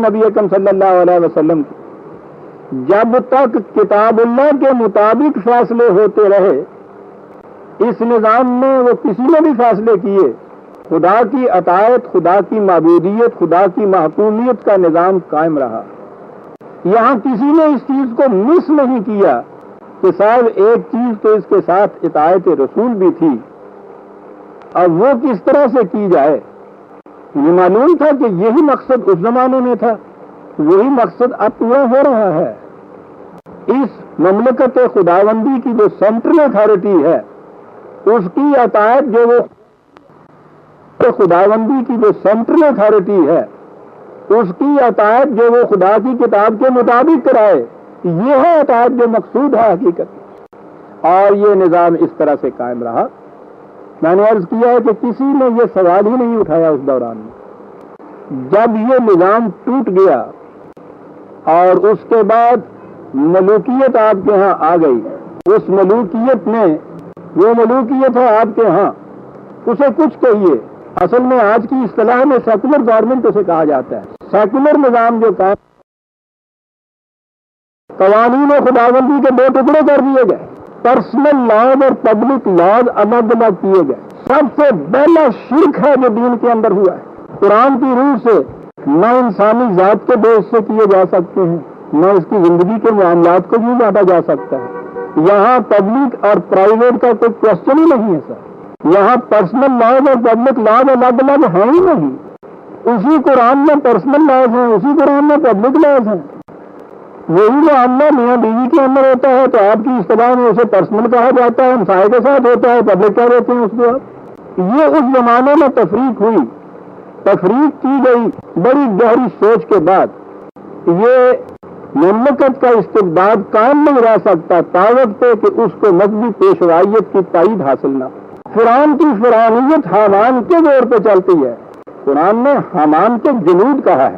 نبی اکرم صلی اللہ علیہ وسلم کی. جب تک کتاب اللہ کے مطابق فیصلے ہوتے رہے اس نظام میں وہ کسی نے بھی فیصلے کیے، خدا کی اطاعت، خدا کی معبودیت، خدا کی محکومیت کا نظام قائم رہا. یہاں کسی نے اس چیز کو مس نہیں کیا کہ صاحب ایک چیز تو اس کے ساتھ اطاعت رسول بھی تھی، اب وہ کس طرح سے کی جائے. یہ معلوم تھا کہ یہی مقصد اس زمانے میں تھا، وہی مقصد اب پورا ہو رہا ہے. اس مملکت خداوندی کی جو سینٹرل اتھارٹی ہے اس کی اطاعت جو وہ خداوندی کی جو سینٹرل اتھارٹی ہے اس کی اطاعت جو وہ خدا کی کتاب کے مطابق کرائے، یہ ہے اطاعت جو مقصود ہے حقیقت. اور یہ نظام اس طرح سے قائم رہا. میں نے عرض کیا ہے کہ کسی نے یہ سوال ہی نہیں اٹھایا اس دوران میں. جب یہ نظام ٹوٹ گیا اور اس کے بعد ملوکیت آپ کے ہاں آ گئی، اس ملوکیت میں وہ ملوکیت ہے آپ کے ہاں، اسے کچھ کہیے. اصل میں آج کی اصطلاح میں سیکولر گورنمنٹ اسے کہا جاتا ہے. سیکولر نظام جو قائم، قوانین و خداوندی کے دو ٹکڑے کر دیے گئے، پرسنل لاز اور پبلک لاز الگ الگ کیے گئے. سب سے پہلا شرک ہے جو دین کے اندر ہوا ہے. قرآن کی روح سے نہ انسانی ذات کے بیس سے کیے جا سکتے ہیں، نہ اس کی زندگی کے معاملات کو بھی بانٹا جا سکتا ہے. یہاں پبلک اور پرائیویٹ کا کوئی کوشچن ہی نہیں ہے سر. یہاں پرسنل لاز اور پبلک لاز الگ الگ ہیں ہی نہیں. اسی قرآن میں پرسنل لاز ہیں، اسی قرآن میں پبلک لاز ہیں. وہی معاملہ میاں بیوی کے اندر ہوتا ہے تو آپ کی اصطلاح میں اسے پرسنل کہا جاتا ہے، ہمسائے کے ساتھ ہوتا ہے پبلک کہہ دیتے ہیں اس کو. یہ اس زمانے میں تفریق ہوئی، تفریق کی گئی بڑی گہری سوچ کے بعد. یہ مملکت کا استبداد قائم نہیں رہ سکتا طاقت پہ کہ اس کو مذہبی پیشوائیت کی تائید حاصل نہ. قرآن کی فرعونیت حامان کے دور پہ چلتی ہے. قرآن نے حامان کے جنود کہا ہے.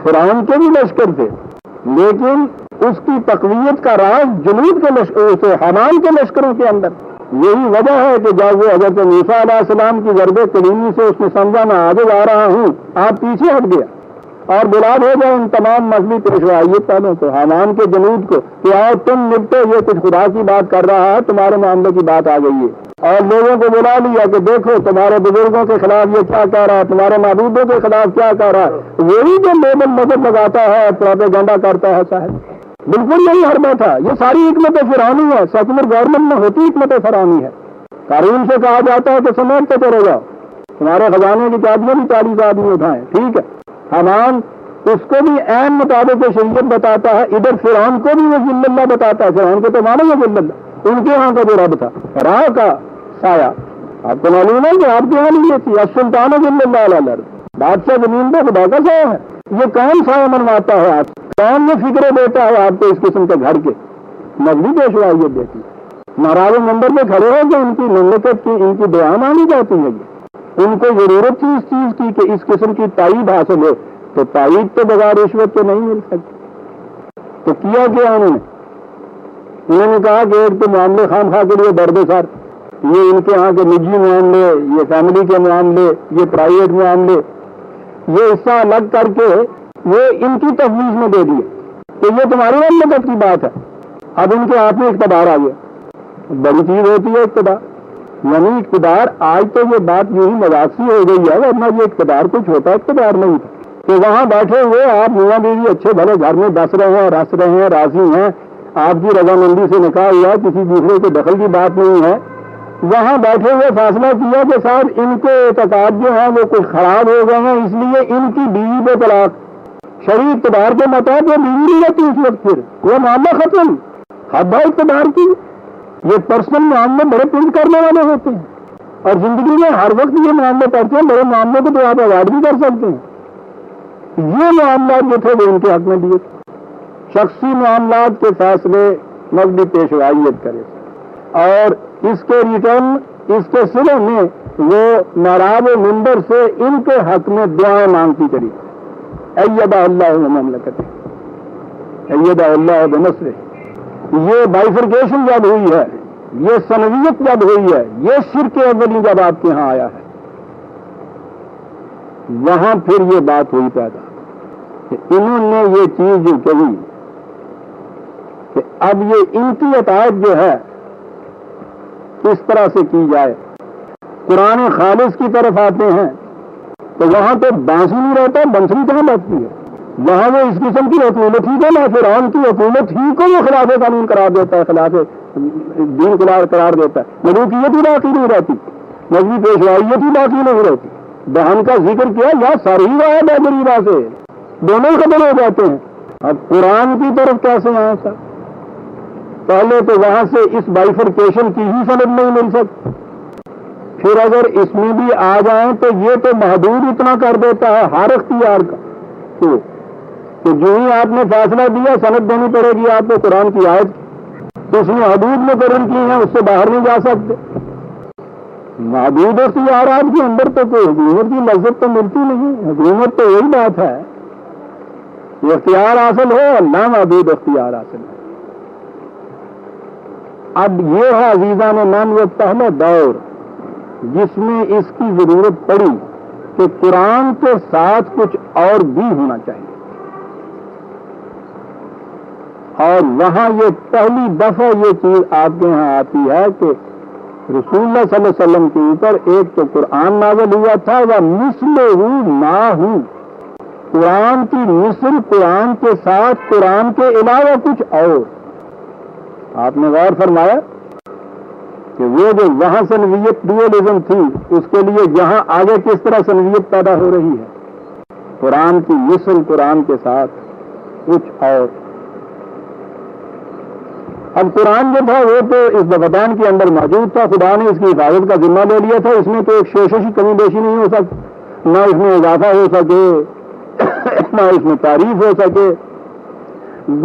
فرعون کے بھی لشکر تھے لیکن اس کی تقویت کا راز جنود کے لشکر سے، حامان کے لشکروں کے اندر. یہی وجہ ہے کہ جب وہ حضرت موسیٰ علیہ السلام کی ضرب کلیمی سے اس نے سمجھا میں آگے جا رہا ہوں، آپ پیچھے ہٹ گیا اور بلا بھیجا ان تمام مذہبی پیشوائیت والوں کو، حامان کے جنود کو، کہ آؤ تم نپٹو، یہ کچھ خدا کی بات کر رہا ہے، تمہارے معاملے کی بات آ گئی ہے. اور لوگوں کو بلا لیا کہ دیکھو تمہارے بزرگوں کے خلاف یہ کیا کہہ رہا ہے، تمہارے معبودوں کے خلاف کیا کہہ رہا ہے. وہی جو لیبل نظر لگاتا ہے، پروپیگنڈا کرتا ہے صاحب. بالکل یہی حربہ تھا. یہ ساری حکمت فرعونی ہے. سیکولر گورنمنٹ میں ہوتی حکمت فرعونی ہے. قارون سے کہا جاتا ہے کہ سمیٹتے چلے جاؤ، تمہارے خزانے کی چابیاں بھی 40 آدمی اٹھائیں. ٹھیک ہے. حامان اس کو بھی عین مطابق شریعت بتاتا ہے، ادھر فرعون کو بھی وہ ذل اللہ بتاتا ہے. فرعون کو تو مانو گے ذل اللہ، ان کے ہاں کا جو رب تھا راہ کا سایہ. آپ کو معلوم ہے کہ آپ کے یہاں نہیں تھی السلطان ذل اللہ علی الارض، بادشاہ زمین پہ خدا کا سایہ ہے. یہ کون سایہ منواتا ہے آپ؟ کون یہ فکرے دیتا ہے آپ کو اس قسم کے گھر کے مذہبی پیشوائیت دیتی ہے؟ ناراض منبر پہ کھڑے ہو کہ ان کی مملکت کی ان کی دعا مانگی جاتی ہے. ان کو ضرورت تھی اس چیز کی کہ اس قسم کی تائید حاصل ہو، تو تائید تو بغیر رشوت تو نہیں مل سکتی. تو کیا انہوں نے کہا کہ ایک تو معاملے خام خواہ کے لیے درد سر، یہ ان کے ہاں کے نجی معاملے، یہ فیملی کے معاملے، یہ پرائیویٹ معاملے، یہ حصہ الگ کر کے وہ ان کی تفویض میں دے دیے کہ یہ تمہاری مملکت کی بات ہے. اب ان کے ہاتھ میں اقتدار آ گیا. بڑی چیز ہوتی ہے اقتدار، یعنی اقتدار. آج تو یہ بات یوں ہی مذاق سی ہو گئی ہے، ورنہ یہ اقتدار کچھ ہوتا اقتدار نہیں تھا کہ وہاں بیٹھے ہوئے آپ میاں بیوی اچھے بھلے گھر میں بس رہے ہیں، رس رہے ہیں، راضی ہیں، آپ کی رضامندی سے نکاح ہوا، کسی دوسرے کے دخل کی بات نہیں ہے. وہاں بیٹھے ہوئے فیصلہ کیا کہ صاحب ان کے اعتقاد جو ہیں وہ کچھ خراب ہو گئے ہیں، اس لیے ان کی بیوی پہ طلاق. شرعی اقتدار کے مطابق وہ بیوی نہیں رہتی اس وقت، پھر وہ معاملہ ختم. حد ہے اقتدار کی. یہ پرسنل معاملے بڑے پرنٹ کرنے والے ہوتے ہیں اور زندگی میں ہر وقت یہ معاملے کرتے ہیں. بڑے معاملے کو تو آپ اوائڈ بھی کر سکتے ہیں. یہ معاملات جو تھے وہ ان کے حق میں دیے. شخصی معاملات کے فیصلے مذہبی پیشوائیت کرے اور اس کے ریٹرن اس کے سلے میں وہ ناراب منبر سے ان کے حق میں دعائیں مانگتی کری. ایدہ اللہ مملکت، ایدہ اللہ بنصرہ. یہ بائفرکیشن جب ہوئی ہے، یہ سنویت جب ہوئی ہے، یہ شرک اولی جب آپ کے ہاں آیا ہے، وہاں پھر یہ بات ہوئی پیدا. کہ انہوں نے یہ چیز جو کہی کہ اب یہ ان کی اطاعت جو ہے کس طرح سے کی جائے. قرآن خالص کی طرف آتے ہیں تو وہاں تو بانسی نہیں رہتا، بنسری کہاں بجتی ہے. وہاں وہ اس قسم کی حکومت ہی کو نہ فرعون کی حکومت ہی کو وہ خلاف قانون قرار دیتا ہے، خلاف دین قرار دیتا ہے. ملوکیت ہی باقی نہیں رہتی، مذہبی پیشوائیت ہی باقی نہیں رہتی. بہن کا ذکر کیا یا ساری واحد ہے غریبا سے، دونوں ختم ہو جاتے ہیں. اب قرآن کی طرف کیسے آئے سر؟ پہلے تو وہاں سے اس بائیفرکیشن کی ہی سند نہیں مل سکتی. پھر اگر اس میں بھی آ جائیں تو یہ تو محدود اتنا کر دیتا ہے ہر اختیار کا کہ جو ہی آپ نے فیصلہ دیا سند دینی پڑے گی آپ کو قرآن کی آیت، تو اس میں حدود مقرر کی ہیں، اس سے باہر نہیں جا سکتے. محدود اختیارات کے اندر تو کوئی حکومت کی لذت تو ملتی نہیں. حکومت تو یہی بات ہے کہ اختیار حاصل ہو، اللہ محدود اختیار حاصل ہو. اب یہ ہے عزیزان من وہ پہلا دور جس میں اس کی ضرورت پڑی کہ قرآن کے ساتھ کچھ اور بھی ہونا چاہیے. اور وہاں یہ پہلی دفعہ یہ چیز آپ کے یہاں آتی ہے کہ رسول اللہ صلی اللہ علیہ وسلم کے اوپر ایک تو قرآن نازل ہوا تھا وہ مثلہ ما ہو، قرآن کی مثل قرآن کے ساتھ قرآن کے علاوہ کچھ اور. آپ نے غور فرمایا کہ وہ جو وہاں سنویت ڈوئلزم تھی اس کے لیے یہاں آگے کس طرح سنویت پیدا ہو رہی ہے. قرآن کی مثل قرآن کے ساتھ کچھ اور. اب قرآن جو تھا وہ تو اس بغدان کے اندر موجود تھا، خدا نے اس کی حفاظت کا ذمہ لے لیا تھا. اس میں تو ایک شوششی کمی بیشی نہیں ہو سکتی، نہ اس میں اضافہ ہو سکے نہ اس میں تعریف ہو سکے،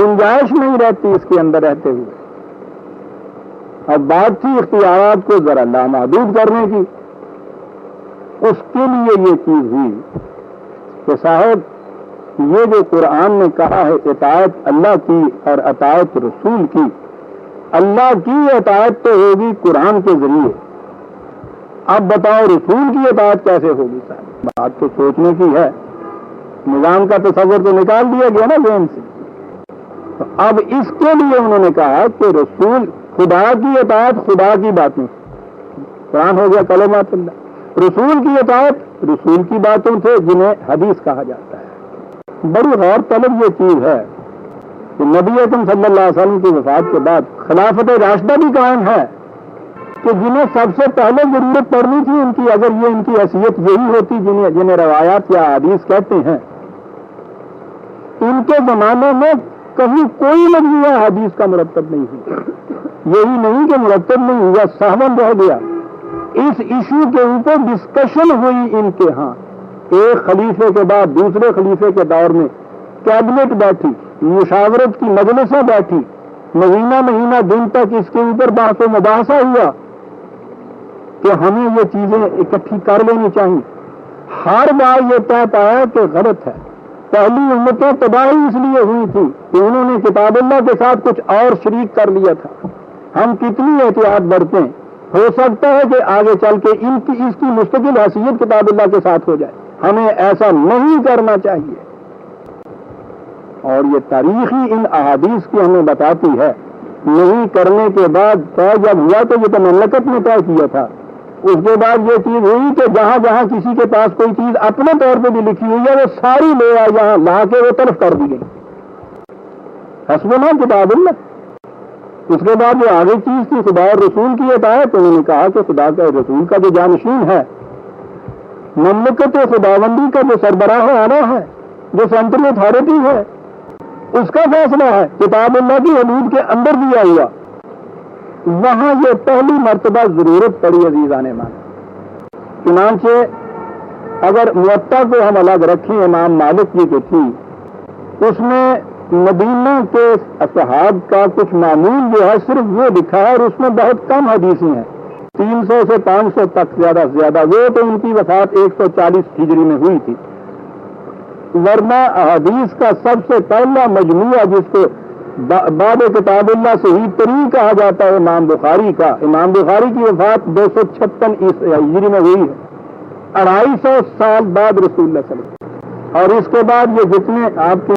گنجائش نہیں رہتی اس کے اندر رہتے ہوئے. اب بات تھی اختیارات کو ذرا لامحدود کرنے کی. اس کے لیے یہ چیز ہوئی کہ صاحب یہ جو قرآن نے کہا ہے اطاعت اللہ کی اور اطاعت رسول کی، اللہ کی اطاعت تو ہوگی قرآن کے ذریعے. اب بتاؤ رسول کی اطاعت کیسے ہوگی؟ صاحب بات تو سوچنے کی ہے. نظام کا تصور تو نکال دیا گیا نا ذہن سے. تو اب اس کے لیے انہوں نے کہا کہ رسول خدا کی اطاعت خدا کی باتیں، قرآن ہو گیا کلمات اللہ، رسول کی اطاعت رسول کی باتوں تھے جنہیں حدیث کہا جاتا ہے. بڑی غور طلب یہ چیز ہے کہ نبی اکرم صلی اللہ علیہ وسلم کی وفات کے بعد خلافت راشدہ بھی قائم ہے کہ جنہیں سب سے پہلے ضرورت پڑنی تھی ان کی، اگر یہ ان کی حیثیت یہی ہوتی جنہیں روایات یا حدیث کہتے ہیں، ان کے زمانے میں کہیں کوئی مجموعہ حدیث کا مرتب نہیں ہوا. یہی نہیں کہ مرتب نہیں ہوا، سہون رہ گیا. اس ایشو کے اوپر ڈسکشن ہوئی ان کے ہاں، ایک خلیفے کے بعد دوسرے خلیفے کے دور میں کیبنٹ بیٹھی، مشاورت کی مجلسیں بیٹھی، مہینہ دن تک اس کے اوپر بحث و مباحثہ ہوا کہ ہمیں یہ چیزیں اکٹھی کر لینی چاہیے. ہر بار یہ طے پایا کہ غلط ہے. پہلی امتیں تباہی اس لیے ہوئی تھی کہ انہوں نے کتاب اللہ کے ساتھ کچھ اور شریک کر لیا تھا. ہم کتنی احتیاط برتیں، ہو سکتا ہے کہ آگے چل کے اس کی مستقل حیثیت کتاب اللہ کے ساتھ ہو جائے. ہمیں ایسا نہیں کرنا چاہیے. اور یہ تاریخی ان احادیث کی ہمیں بتاتی ہے. نہیں کرنے کے بعد طے جب ہوا تو یہ تو مملکت نے طے کیا تھا. اس کے بعد یہ چیز ہوئی کہ جہاں جہاں کسی کے پاس کوئی چیز اپنے طور پہ بھی لکھی ہوئی ہے وہ ساری لے آئے، یہاں لا کے وہ طرف کر دی گئی. حسبنا کتاب اللہ. اس کے بعد جو آگے چیز تھی خدا اور رسول کی اطاعت، انہوں نے کہا کہ خدا کا رسول کا جو جانشین ہے، مملکت خداوندی کا جو سربراہ اعلیٰ ہے، جو سینٹرل اتھارٹی ہے، اس کا فیصلہ ہے کتاب اللہ کی حدود کے اندر دیا ہوا. وہاں یہ پہلی مرتبہ ضرورت پڑی عزیزان مان. چنانچہ اگر موطا کو ہم الگ رکھیں، امام مالک جی کی تھی، اس میں مدینہ کے اصحاب کا کچھ معمول جو ہے صرف وہ لکھا ہے، اور اس میں بہت کم حدیثیں ہیں، 300 سے 500 تک زیادہ سے زیادہ. وہ تو ان کی وفات 140 ہجری میں ہوئی تھی. ورنہ حدیث کا سب سے پہلا مجموعہ جس کو باب کتاب اللہ صحیح ترین کہا جاتا ہے امام بخاری کا. امام بخاری کی وفات 256 ہجری میں ہوئی ہے، 250 سال بعد رسول اللہ صلی اللہ علیہ وسلم. اور اس کے بعد یہ جتنے آپ کے